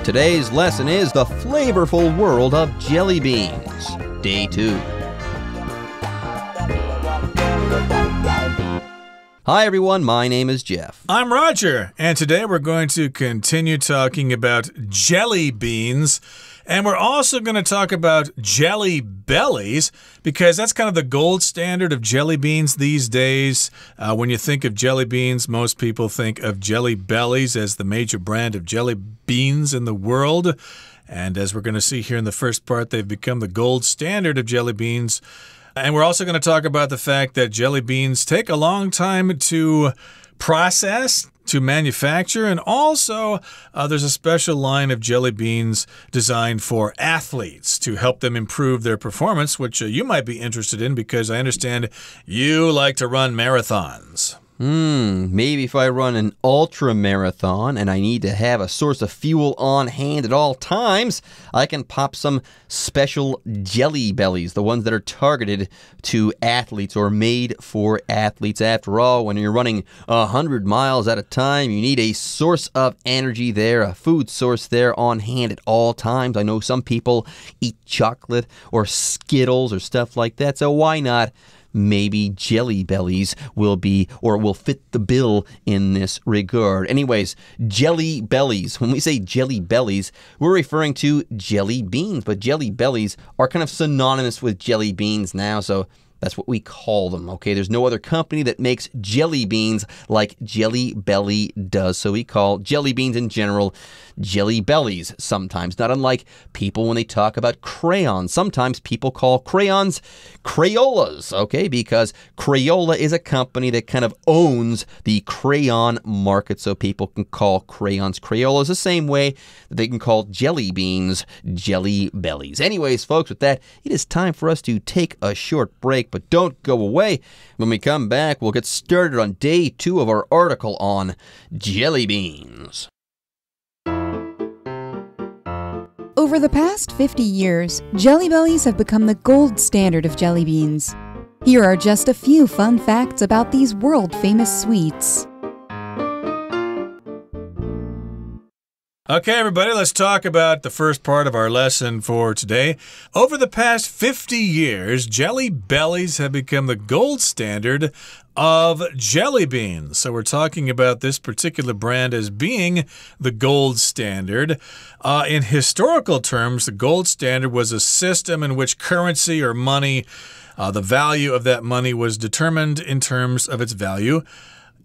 Today's lesson is the flavorful world of jelly beans. Day 2. Hi everyone, my name is Jeff. I'm Roger, and today we're going to continue talking about jelly beans. And we're also going to talk about jelly bellies, because that's kind of the gold standard of jelly beans these days. When you think of jelly beans, most people think of Jelly Bellies as the major brand of jelly beans in the world. And as we're going to see here in the first part, they've become the gold standard of jelly beans. And we're also going to talk about the fact that jelly beans take a long time to process, to manufacture, and also there's a special line of jelly beans designed for athletes to help them improve their performance, which you might be interested in because I understand you like to run marathons. Maybe if I run an ultra marathon and I need to have a source of fuel on hand at all times, I can pop some special jelly bellies, the ones that are targeted to athletes or made for athletes. After all, when you're running 100 miles at a time, you need a source of energy there, a food source there on hand at all times. I know some people eat chocolate or Skittles or stuff like that, so why not? Maybe jelly bellies will fit the bill in this regard. Anyways, jelly bellies. When we say jelly bellies, we're referring to jelly beans, but jelly bellies are kind of synonymous with jelly beans now, so that's what we call them, okay? There's no other company that makes jelly beans like Jelly Belly does, so we call jelly beans in general jelly bellies sometimes. Not unlike people when they talk about crayons. Sometimes people call crayons Crayolas, okay? Because Crayola is a company that kind of owns the crayon market, so people can call crayons Crayolas the same way that they can call jelly beans jelly bellies. Anyways, folks, with that, it is time for us to take a short break. But don't go away. When we come back, we'll get started on day 2 of our article on jelly beans. Over the past 50 years, Jelly Bellies have become the gold standard of jelly beans. Here are just a few fun facts about these world-famous sweets. Okay, everybody, let's talk about the first part of our lesson for today. Over the past 50 years, Jelly Bellies have become the gold standard of jelly beans. So we're talking about this particular brand as being the gold standard. In historical terms, the gold standard was a system in which currency or money, the value of that money was determined in terms of its value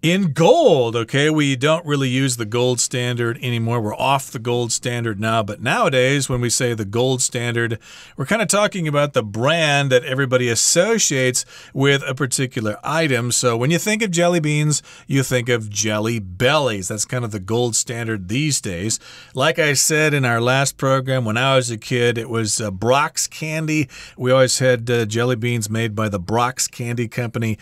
in gold, okay? We don't really use the gold standard anymore. We're off the gold standard now. But nowadays, when we say the gold standard, we're kind of talking about the brand that everybody associates with a particular item. So when you think of jelly beans, you think of Jelly Bellies. That's kind of the gold standard these days. Like I said in our last program, when I was a kid, it was Brock's Candy. We always had jelly beans made by the Brock's Candy Company.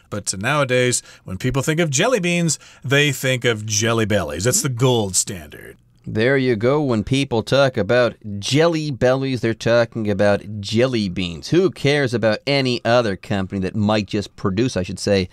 But nowadays, when people think of jelly beans, they think of Jelly Bellies. That's the gold standard. There you go. When people talk about jelly bellies, they're talking about jelly beans. Who cares about any other company that might just produce, I should say,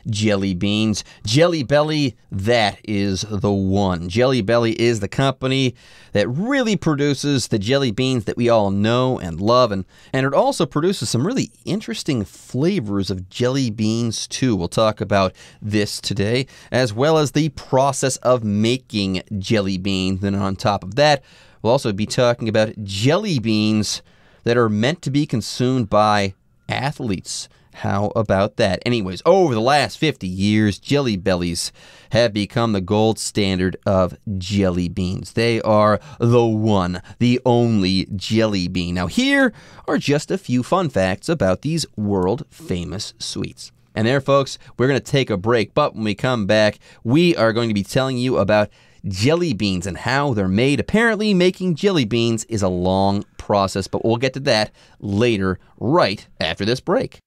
jelly beans? Jelly Belly, that is the one. Jelly Belly is the company that really produces the jelly beans that we all know and love. And it also produces some really interesting flavors of jelly beans, too. We'll talk about this today, as well as the process of making jelly beans. And on top of that, we'll also be talking about jelly beans that are meant to be consumed by athletes. How about that? Anyways, over the last 50 years, Jelly Bellies have become the gold standard of jelly beans. They are the one, the only jelly bean. Now, here are just a few fun facts about these world-famous sweets. And there, folks, we're going to take a break. But when we come back, we are going to be telling you about jelly beans and how they're made. Apparently, making jelly beans is a long process, but we'll get to that later, right after this break.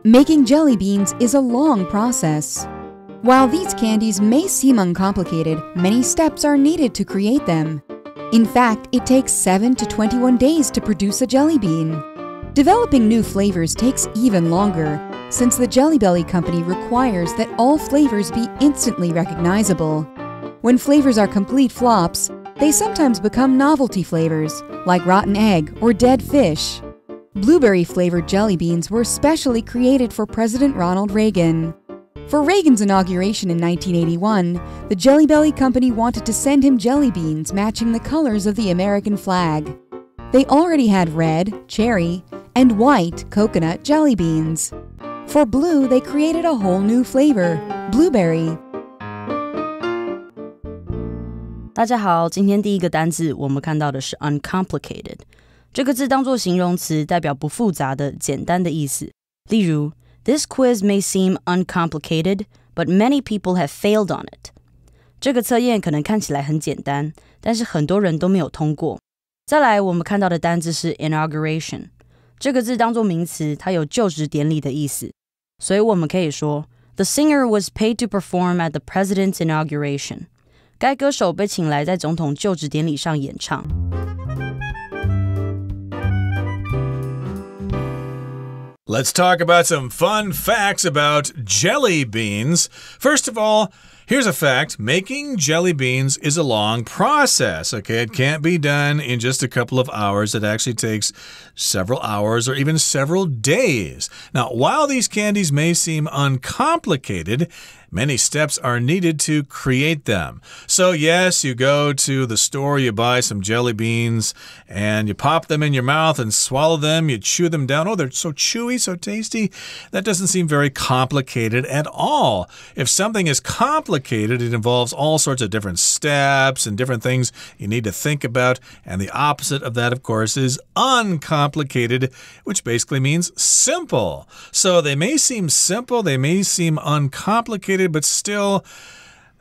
Making jelly beans is a long process. While these candies may seem uncomplicated, many steps are needed to create them. In fact, it takes 7 to 21 days to produce a jelly bean. Developing new flavors takes even longer. since the Jelly Belly company requires that all flavors be instantly recognizable. When flavors are complete flops, they sometimes become novelty flavors, like rotten egg or dead fish. Blueberry-flavored jelly beans were specially created for President Ronald Reagan. For Reagan's inauguration in 1981, the Jelly Belly company wanted to send him jelly beans matching the colors of the American flag. They already had red, cherry, and white coconut jelly beans. For blue, they created a whole new flavor, blueberry. 大家好，今天第一个单字我们看到的是 uncomplicated。这个字当作形容词，代表不复杂的、简单的意思。例如 This quiz may seem uncomplicated, but many people have failed on it. 这个测验可能看起来很简单，但是很多人都没有通过。再来，我们看到的单字是 inauguration。这个字当作名词，它有就职典礼的意思。所以我们可以说 The singer was paid to perform at the president's inauguration. 该歌手被请来在总统就职典礼上演唱。Let's talk about some fun facts about jelly beans. First of all, here's a fact. Making jelly beans is a long process, okay? It can't be done in just a couple of hours. It actually takes several hours or even several days. Now, while these candies may seem uncomplicated, many steps are needed to create them. So yes, you go to the store, you buy some jelly beans, and you pop them in your mouth and swallow them. You chew them down. Oh, they're so chewy, so tasty. That doesn't seem very complicated at all. If something is complicated, it involves all sorts of different steps and different things you need to think about. And the opposite of that, of course, is uncomplicated, which basically means simple. So they may seem simple, they may seem uncomplicated, but still,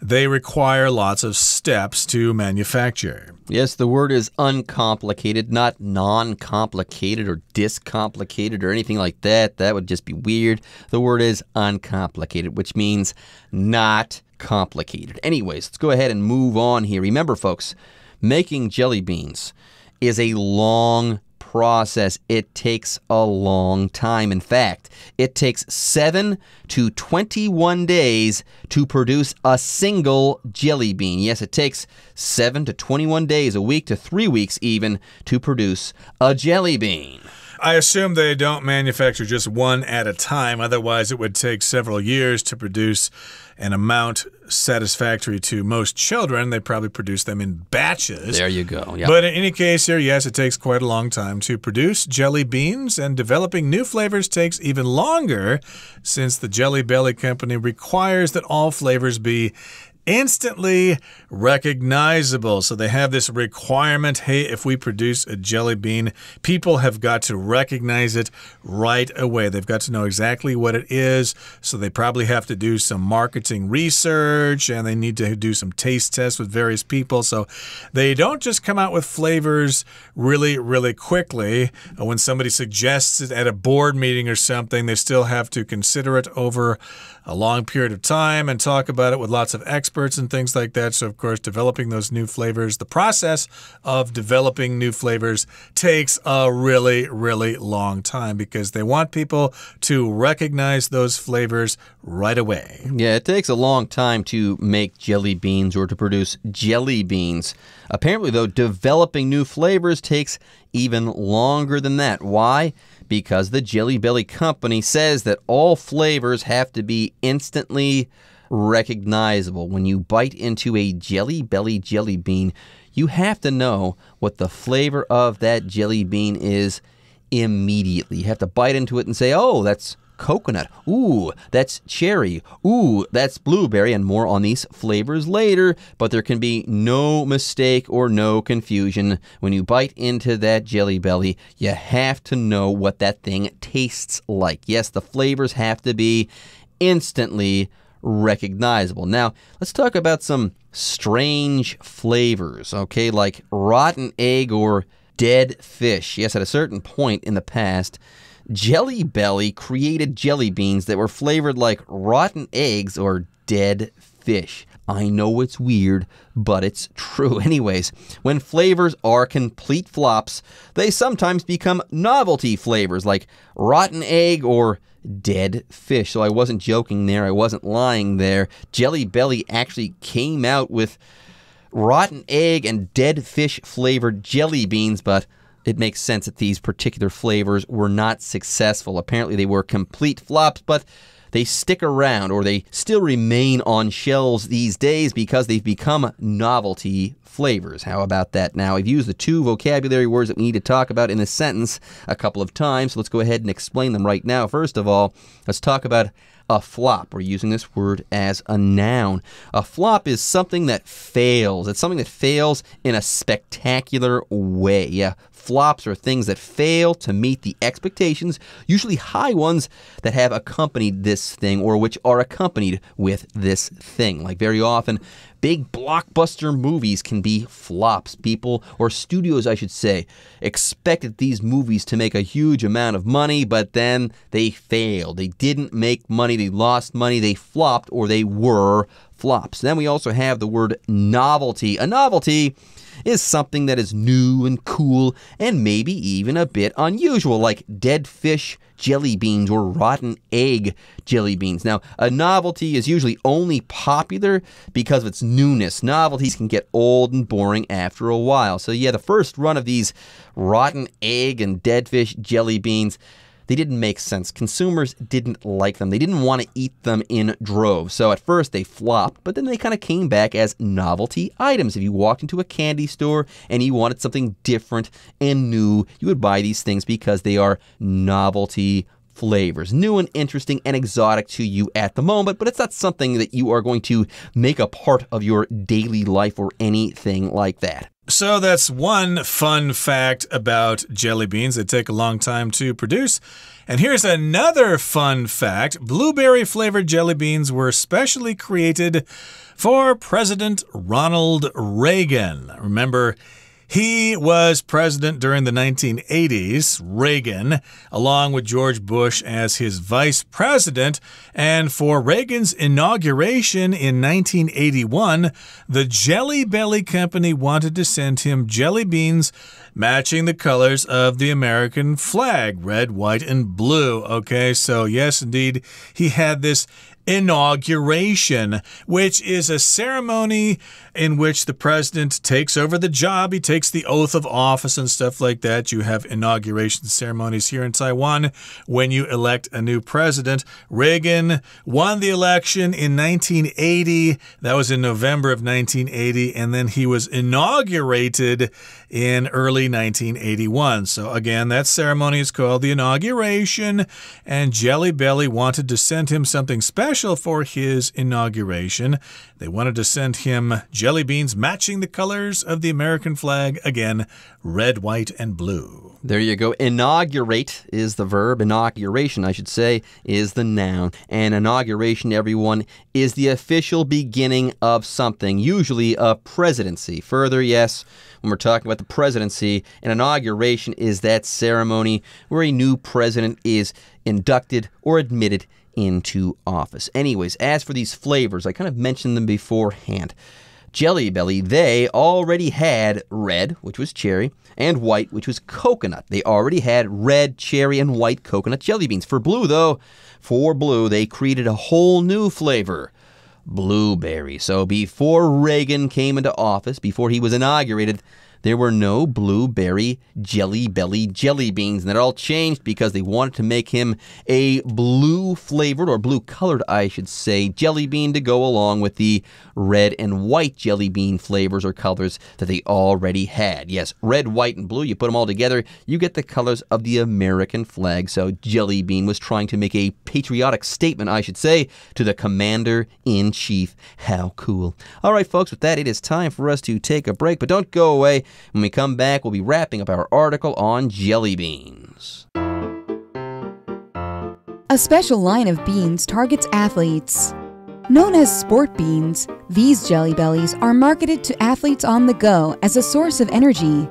they require lots of steps to manufacture. Yes, the word is uncomplicated, not non-complicated or discomplicated or anything like that. That would just be weird. The word is uncomplicated, which means not complicated. Anyways, let's go ahead and move on here. Remember, folks, making jelly beans is a long process. It takes a long time. In fact, it takes 7 to 21 days to produce a single jelly bean. Yes, it takes 7 to 21 days, a week to 3 weeks even, to produce a jelly bean. I assume they don't manufacture just one at a time. Otherwise, it would take several years to produce an amount satisfactory to most children. They probably produce them in batches. There you go. Yep. But in any case here, yes, it takes quite a long time to produce jelly beans, and developing new flavors takes even longer since the Jelly Belly company requires that all flavors be instantly recognizable. So they have this requirement, hey, if we produce a jelly bean, people have got to recognize it right away. They've got to know exactly what it is. So they probably have to do some marketing research, and they need to do some taste tests with various people. So they don't just come out with flavors really, really quickly. When somebody suggests it at a board meeting or something, they still have to consider it over a long period of time and talk about it with lots of experts and things like that. So, of course, developing those new flavors, the process of developing new flavors takes a really, really long time because they want people to recognize those flavors right away. Yeah, it takes a long time to make jelly beans or to produce jelly beans. Apparently, though, developing new flavors takes even longer than that. Why? Because the Jelly Belly company says that all flavors have to be instantly recognizable. When you bite into a Jelly Belly jelly bean, you have to know what the flavor of that jelly bean is immediately. You have to bite into it and say, oh, that's coconut. Ooh, that's cherry. Ooh, that's blueberry, and more on these flavors later. But there can be no mistake or no confusion. When you bite into that Jelly Belly, you have to know what that thing tastes like. Yes, the flavors have to be instantly recognizable. Now, let's talk about some strange flavors, okay, like rotten egg or dead fish. Yes, at a certain point in the past, Jelly Belly created jelly beans that were flavored like rotten eggs or dead fish. I know it's weird, but it's true. Anyways, when flavors are complete flops, they sometimes become novelty flavors like rotten egg or dead fish. So I wasn't joking there. I wasn't lying there. Jelly Belly actually came out with rotten egg and dead fish flavored jelly beans, but it makes sense that these particular flavors were not successful. Apparently they were complete flops, but they stick around, or they still remain on shelves these days because they've become novelty flavors. How about that? Now, I've used the two vocabulary words that we need to talk about in this sentence a couple of times, so let's go ahead and explain them right now. First of all, let's talk about a flop. We're using this word as a noun. A flop is something that fails. It's something that fails in a spectacular way. Yeah, flops are things that fail to meet the expectations, usually high ones that have accompanied this thing or which are accompanied with this thing. Like very often, big blockbuster movies can be flops. People, or studios I should say, expected these movies to make a huge amount of money, but then they failed. They didn't make money, they lost money, they flopped, or they were flops. Then we also have the word novelty. A novelty is something that is new and cool and maybe even a bit unusual, like dead fish jelly beans or rotten egg jelly beans. Now, a novelty is usually only popular because of its newness. Novelties can get old and boring after a while. So yeah, the first run of these rotten egg and dead fish jelly beans, they didn't make sense. Consumers didn't like them. They didn't want to eat them in droves. So at first they flopped, but then they kind of came back as novelty items. If you walked into a candy store and you wanted something different and new, you would buy these things because they are novelty flavors. New and interesting and exotic to you at the moment, but it's not something that you are going to make a part of your daily life or anything like that. So that's one fun fact about jelly beans. They take a long time to produce. And here's another fun fact. Blueberry-flavored jelly beans were specially created for President Ronald Reagan. Remember, he was president during the 1980s, Reagan, along with George Bush as his vice president. And for Reagan's inauguration in 1981, the Jelly Belly Company wanted to send him jelly beans matching the colors of the American flag, red, white, and blue. Okay, so yes, indeed, he had this inauguration, which is a ceremony in which the president takes over the job. He takes the oath of office and stuff like that. You have inauguration ceremonies here in Taiwan when you elect a new president. Reagan won the election in 1980. That was in November of 1980. And then he was inaugurated in early 1981. So again, that ceremony is called the inauguration. And Jelly Belly wanted to send him something special for his inauguration. They wanted to send him jelly beans matching the colors of the American flag. Again, red, white, and blue. There you go. Inaugurate is the verb. Inauguration, I should say, is the noun. And inauguration, everyone, is the official beginning of something, usually a presidency. Further, yes, when we're talking about the presidency, an inauguration is that ceremony where a new president is inducted or admitted into office. Anyways, as for these flavors, I kind of mentioned them beforehand. Jelly Belly, they already had red, which was cherry, and white, which was coconut. They already had red, cherry, and white coconut jelly beans. For blue, though, they created a whole new flavor, blueberry. So before Reagan came into office, before he was inaugurated, there were no blueberry Jelly Belly jelly beans. And that all changed because they wanted to make him a blue-flavored, or blue-colored, I should say, jelly bean to go along with the red and white jelly bean flavors or colors that they already had. Yes, red, white, and blue, you put them all together, you get the colors of the American flag. So Jelly Bean was trying to make a patriotic statement, I should say, to the Commander-in-Chief. How cool. All right, folks, with that, it is time for us to take a break, but don't go away. When we come back, we'll be wrapping up our article on jelly beans. A special line of beans targets athletes. Known as sport beans, these Jelly Bellies are marketed to athletes on the go as a source of energy.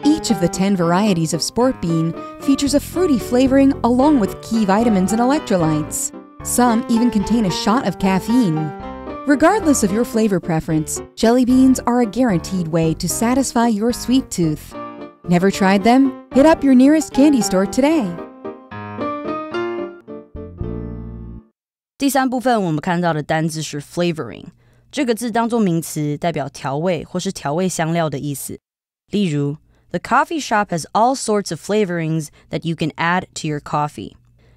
Each of the 10 varieties of sport bean features a fruity flavoring along with key vitamins and electrolytes. Some even contain a shot of caffeine. Regardless of your flavor preference, jelly beans are a guaranteed way to satisfy your sweet tooth. Never tried them? Hit up your nearest candy store today. 第三部分我们看到的单字是 flavoring， 这个字当作名词，代表调味或是调味香料的意思。例如 The coffee shop has all sorts of flavorings that you can add to your coffee.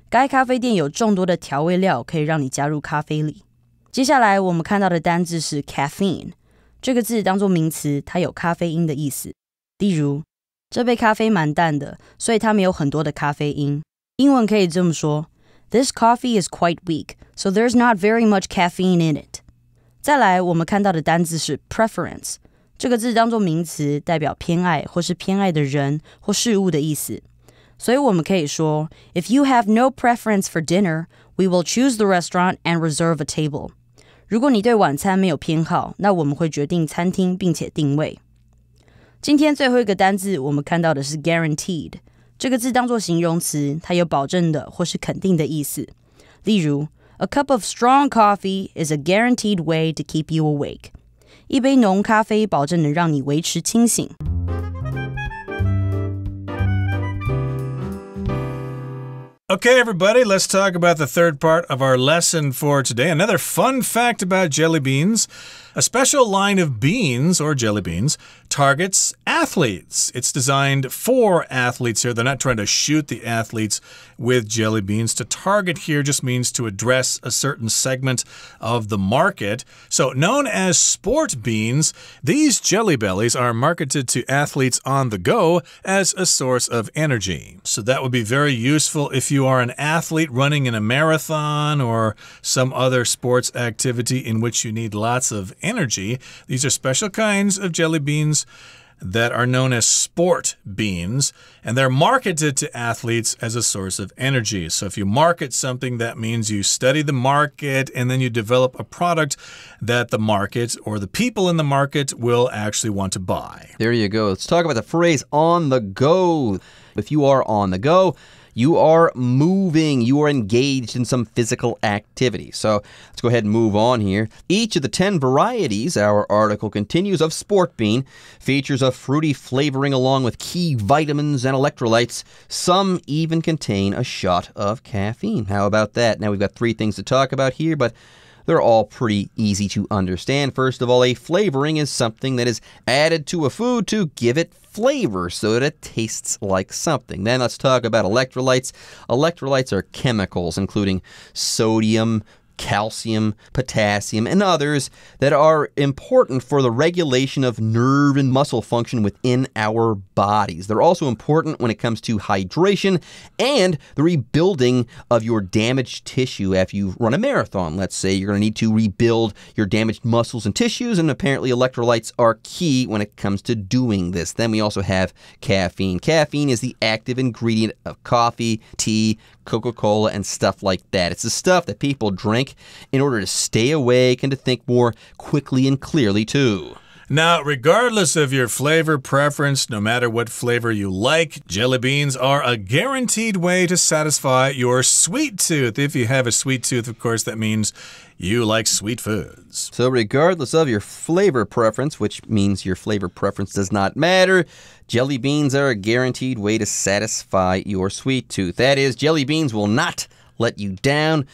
该咖啡店有众多的调味料可以让你加入咖啡里。接下来我们看到的单字是 caffeine， 这个字当作名词，它有咖啡因的意思。例如这杯咖啡蛮淡的，所以它没有很多的咖啡因。英文可以这么说 This coffee is quite weak, so there's not very much caffeine in it. 再来我们看到的单字是 preference， 这个字当作名词，代表偏爱或是偏爱的人或事物的意思。所以我们可以说 If you have no preference for dinner, we will choose the restaurant and reserve a table. 如果你对晚餐没有偏好，那我们会决定餐厅并且定位。今天最后一个单字我们看到的是 guaranteed， 这个字当作形容词，它有保证的或是肯定的意思。例如 A cup of strong coffee is a guaranteed way to keep you awake. 一杯浓咖啡保证能让你维持清醒。Okay, everybody, let's talk about the third part of our lesson for today. Another fun fact about jelly beans. A special line of beans, or jelly beans, targets athletes. It's designed for athletes here. They're not trying to shoot the athletes with jelly beans. To target here just means to address a certain segment of the market. So, known as sport beans, these Jelly Bellies are marketed to athletes on the go as a source of energy. So that would be very useful if you are an athlete running in a marathon or some other sports activity in which you need lots of energy. These are special kinds of jelly beans that are known as sport beans, and they're marketed to athletes as a source of energy. So if you market something, that means you study the market and then you develop a product that the market or the people in the market will actually want to buy. There you go. Let's talk about the phrase on the go. If you are on the go, you are moving. You are engaged in some physical activity. So let's go ahead and move on here. Each of the 10 varieties, our article continues, of sport bean features a fruity flavoring along with key vitamins and electrolytes. Some even contain a shot of caffeine. How about that? Now we've got 3 things to talk about here, but they're all pretty easy to understand. First of all, a flavoring is something that is added to a food to give it flavor so that it tastes like something. Then let's talk about electrolytes. Electrolytes are chemicals, including sodium, calcium, potassium, and others that are important for the regulation of nerve and muscle function within our bodies. They're also important when it comes to hydration and the rebuilding of your damaged tissue after you run a marathon. Let's say you're going to need to rebuild your damaged muscles and tissues, and apparently electrolytes are key when it comes to doing this. Then we also have caffeine. Caffeine is the active ingredient of coffee, tea, Coca-Cola, and stuff like that. It's the stuff that people drink in order to stay awake and to think more quickly and clearly, too. Now, regardless of your flavor preference, no matter what flavor you like, jelly beans are a guaranteed way to satisfy your sweet tooth. If you have a sweet tooth, of course, that means you like sweet foods. So regardless of your flavor preference, which means your flavor preference does not matter, jelly beans are a guaranteed way to satisfy your sweet tooth. That is, jelly beans will not let you down.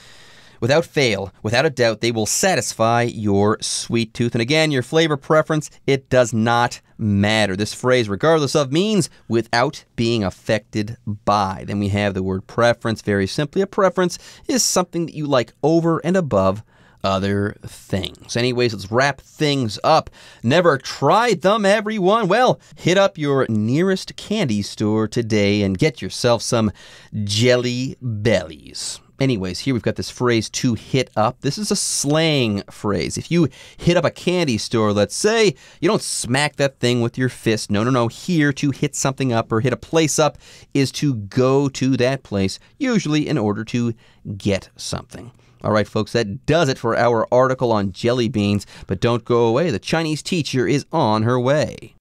Without fail, without a doubt, they will satisfy your sweet tooth. And again, your flavor preference, it does not matter. This phrase, regardless of, means without being affected by. Then we have the word preference. Very simply, a preference is something that you like over and above other things. Anyways, let's wrap things up. Never tried them, everyone? Well, hit up your nearest candy store today and get yourself some Jelly Bellies. Anyways, here we've got this phrase, to hit up. This is a slang phrase. If you hit up a candy store, let's say, you don't smack that thing with your fist. No. Here, to hit something up or hit a place up is to go to that place, usually in order to get something. All right, folks, that does it for our article on jelly beans. But don't go away. The Chinese teacher is on her way.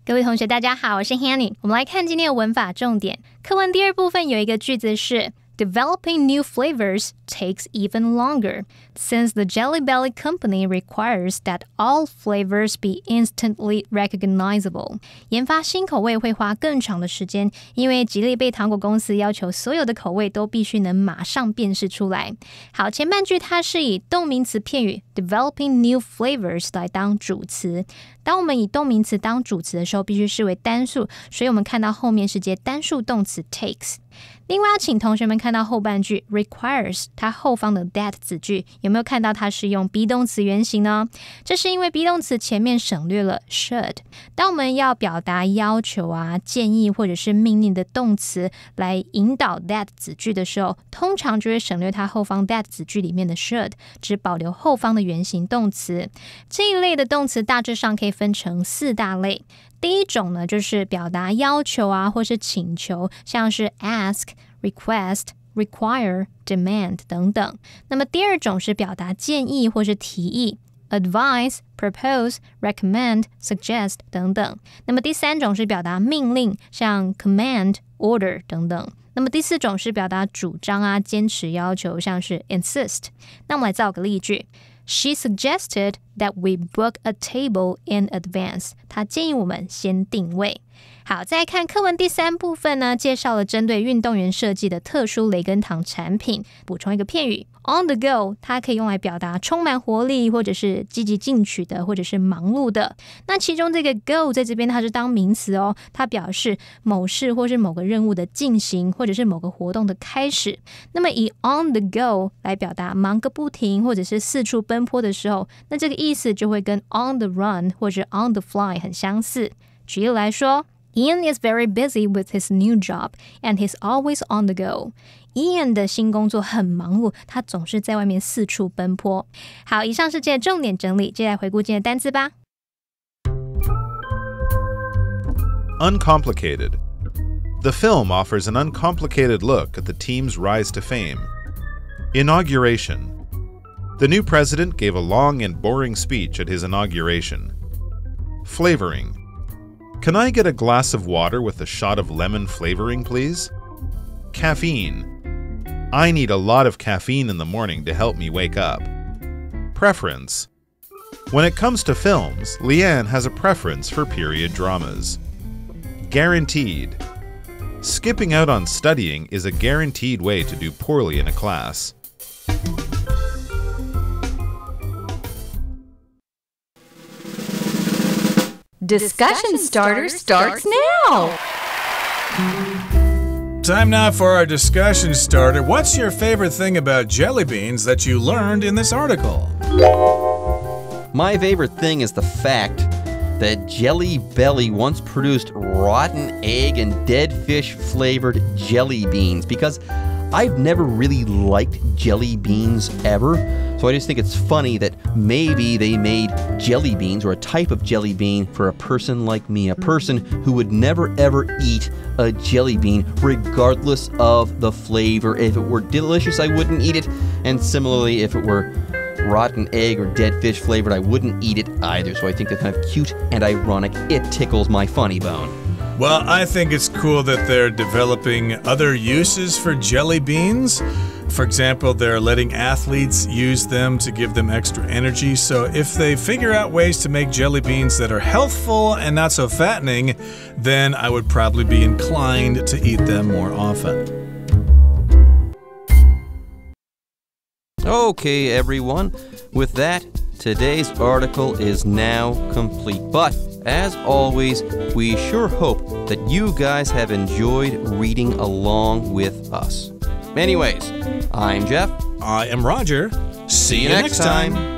各各位同学大家好，我是 Hanny。 我们来看今天的文法重点。课文第二部分有一个句子是Developing new flavors takes even longer, since the Jelly Belly company requires that all flavors be instantly recognizable. 研发新口味会花更长的时间，因为吉利贝糖果公司要求所有的口味都必须能马上辨识出来。好，前半句它是以动名词片语 developing new flavors 来当主词。当我们以动名词当主词的时候，必须视为单数，所以我们看到后面是接单数动词 takes。另外要请同学们看到后半句 requires 它后方的 that 子句，有没有看到它是用 be 动词原形呢？这是因为 be 动词前面省略了 should。当我们要表达要求啊、建议或者是命令的动词来引导 that 子句的时候，通常就会省略它后方 that 子句里面的 should， 只保留后方的原形动词。这一类的动词大致上可以分成4大类。第一种呢，就是表达要求啊，或是请求，像是 ask、request、require、demand 等等。那么第二种是表达建议或是提议 advise、propose、recommend、suggest 等等。那么第三种是表达命令，像 command、order 等等。那么第四种是表达主张啊、坚持要求，像是 insist。那我们来造个例句。She suggested that we book a table in advance. 她建议我们先定位。好，再来看课文第3部分呢，介绍了针对运动员设计的特殊雷根糖产品。补充一个片语 on the go， 它可以用来表达充满活力，或者是积极进取的，或者是忙碌的。那其中这个 go 在这边它是当名词哦，它表示某事或是某个任务的进行，或者是某个活动的开始。那么以 on the go 来表达忙个不停，或者是四处奔波的时候，那这个意思就会跟 on the run 或者 on the fly 很相似。举例来说Ian is very busy with his new job, and he's always on the go. Ian 的新工作很忙碌，他总是在外面四处奔波。好，以上是今天的重点整理，接下来回顾今天的单词吧。Uncomplicated. The film offers an uncomplicated look at the team's rise to fame. Inauguration. The new president gave a long and boring speech at his inauguration. Flavoring.Can I get a glass of water with a shot of lemon flavoring, please? Caffeine. I need a lot of caffeine in the morning to help me wake up. Preference. When it comes to films, Leanne has a preference for period dramas. Guaranteed. Skipping out on studying is a guaranteed way to do poorly in a class. Discussion Starter starts now! Time now for our discussion starter. What's your favorite thing about jelly beans that you learned in this article? My favorite thing is the fact that Jelly Belly once produced rotten egg and dead fish flavored jelly beans, because I've never really liked jelly beans ever. So I just think it's funny that maybe they made jelly beans, or a type of jelly bean, for a person like me, a person who would never ever eat a jelly bean regardless of the flavor. If it were delicious, I wouldn't eat it. And similarly, if it were rotten egg or dead fish flavored, I wouldn't eat it either. So I think they're kind of cute and ironic. It tickles my funny bone. Well, I think it's cool that they're developing other uses for jelly beans. For example, they're letting athletes use them to give them extra energy. So if they figure out ways to make jelly beans that are healthful and not so fattening, then I would probably be inclined to eat them more often. Okay, everyone. With that, today's article is now complete. But as always, we sure hope that you guys have enjoyed reading along with us. Anyways, I'm Jeff. I am Roger. See you next time.